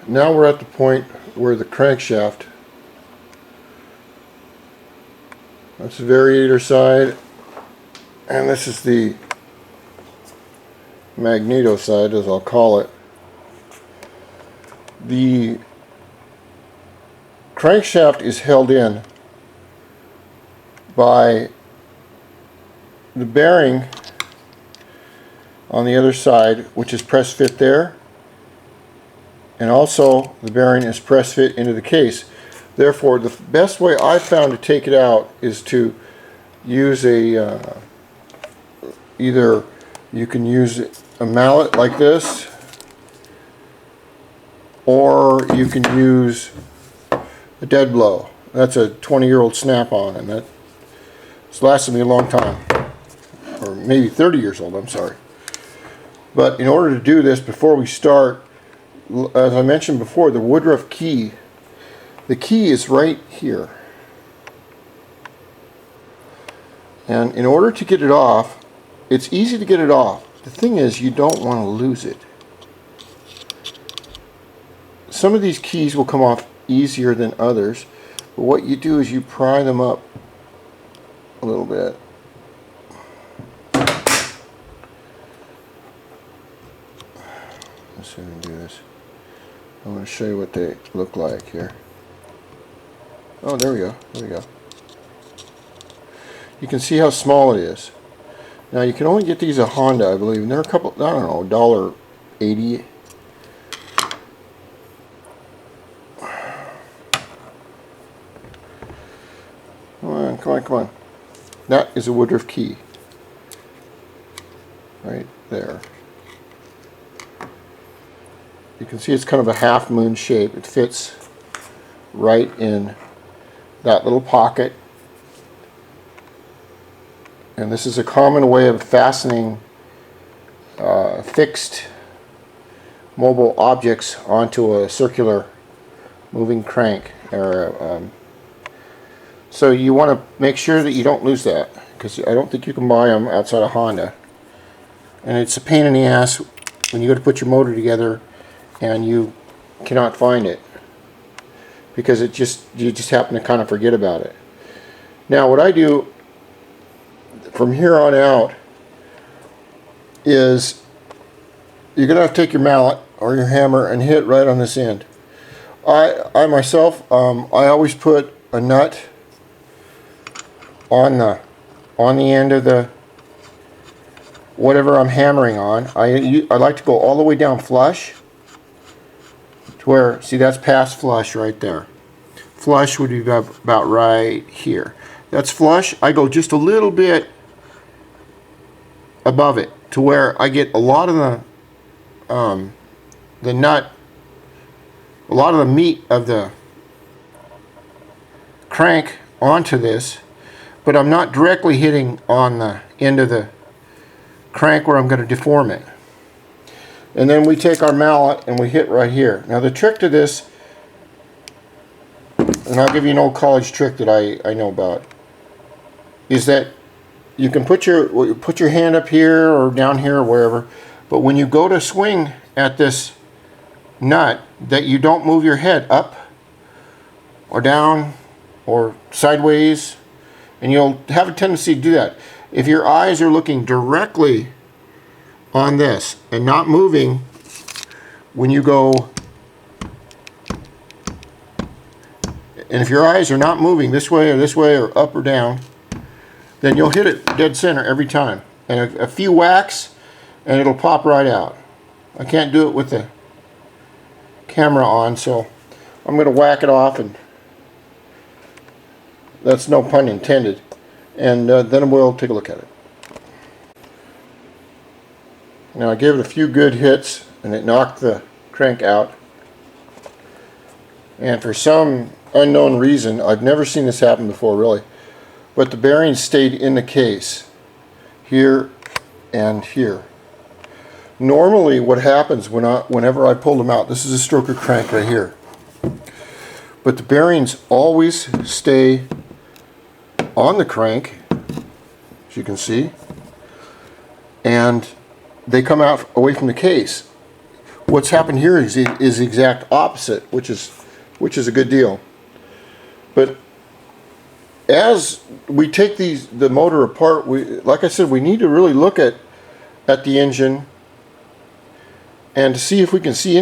Now we're at the point where the crankshaft, that's the variator side, and this is the magneto side, as I'll call it. The crankshaft is held in by the bearing on the other side, which is press fit there, and also the bearing is press fit into the case. Therefore, the best way I've found to take it out is to use a either you can use a mallet like this, or you can use a dead blow. That's a 20-year-old snap-on, and that's lasted me a long time, or maybe 30 years old, I'm sorry. But in order to do this, before we start, as I mentioned before, the Woodruff key, the key is right here. And in order to get it off, it's easy to get it off. The thing is, you don't want to lose it. Some of these keys will come off easier than others, but what you do is you pry them up a little bit. Let's see if we can do this. I'm going to show you what they look like here. Oh, there we go. There we go. You can see how small it is. Now you can only get these at Honda, I believe, and they're a couple, I don't know, $1.80. Come on, come on. That is a Woodruff key. Right there. You can see it's kind of a half moon shape. It fits right in that little pocket. And this is a common way of fastening fixed mobile objects onto a circular moving crank. So you want to make sure that you don't lose that, because I don't think you can buy them outside of Honda. And it's a pain in the ass when you go to put your motor together and you cannot find it, because you just happen to kind of forget about it. Now what I do from here on out is you're going to have to take your mallet or your hammer and hit right on this end. I myself, I always put a nut on the end of the whatever I'm hammering on. I like to go all the way down flush to where, see, that's past flush right there. Flush would be about right here. That's flush. I go just a little bit above it to where I get a lot of the nut, a lot of the meat of the crank onto this, but I'm not directly hitting on the end of the crank where I'm going to deform it. And then we take our mallet and we hit right here. Now the trick to this, and I'll give you an old college trick that I know about, is that you can put your hand up here or down here or wherever, but when you go to swing at this nut, that you don't move your head up or down or sideways, and you'll have a tendency to do that. If your eyes are looking directly on this and not moving when you go, and if your eyes are not moving this way or up or down, then you'll hit it dead center every time. And a few whacks and it'll pop right out. I can't do it with the camera on, so I'm going to whack it off, and that's no pun intended. And then we'll take a look at it. Now I gave it a few good hits and it knocked the crank out. And for some unknown reason, I've never seen this happen before really, but the bearings stayed in the case here and here. Normally what happens whenever I pull them out, this is a stroker crank right here, but the bearings always stay on the crank, as you can see, and they come out away from the case. what's happened here is the exact opposite, which is a good deal. But as we take the motor apart, like I said, we need to really look at the engine and to see if we can see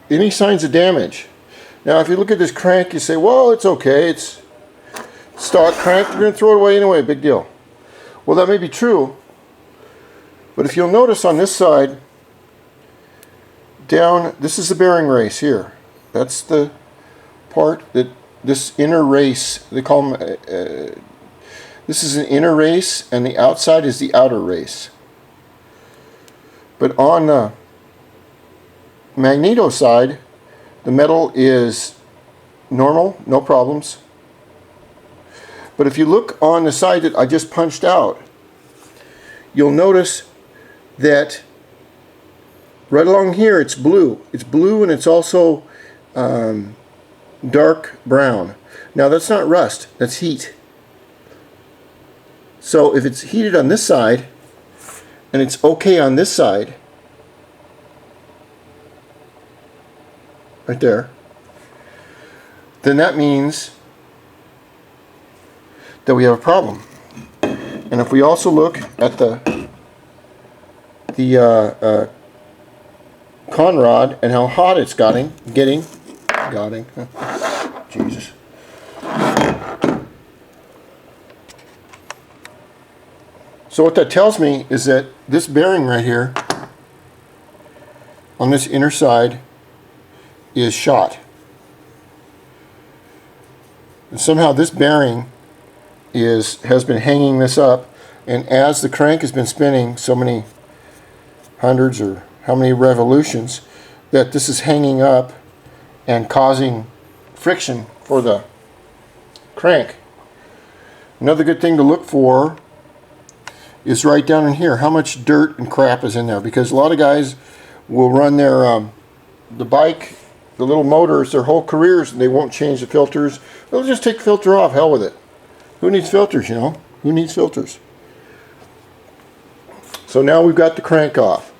any signs of damage. Now, if you look at this crank, you say, well, it's okay, it's stock crank, we're going to throw it away anyway, big deal. Well, that may be true, but if you'll notice on this side, down, this is the bearing race here. That's the part that this inner race, they call them, this is an inner race, and the outside is the outer race. But on the magneto side, the metal is normal, no problems. But if you look on the side that I just punched out, you'll notice that right along here it's blue. It's blue and it's also dark brown. Now that's not rust, that's heat. So if it's heated on this side and it's okay on this side, right there, then that means that we have a problem. And if we also look at the conrod and how hot it's getting, Jesus. So what that tells me is that this bearing right here on this inner side is shot. And somehow this bearing has been hanging this up, and as the crank has been spinning so many hundreds or how many revolutions, that this is hanging up and causing friction for the crank. Another good thing to look for is right down in here, how much dirt and crap is in there, because a lot of guys will run their the bike, the little motors, their whole careers, and they won't change the filters. They'll just take the filter off, hell with it. Who needs filters, you know? Who needs filters? So now we've got the crank off.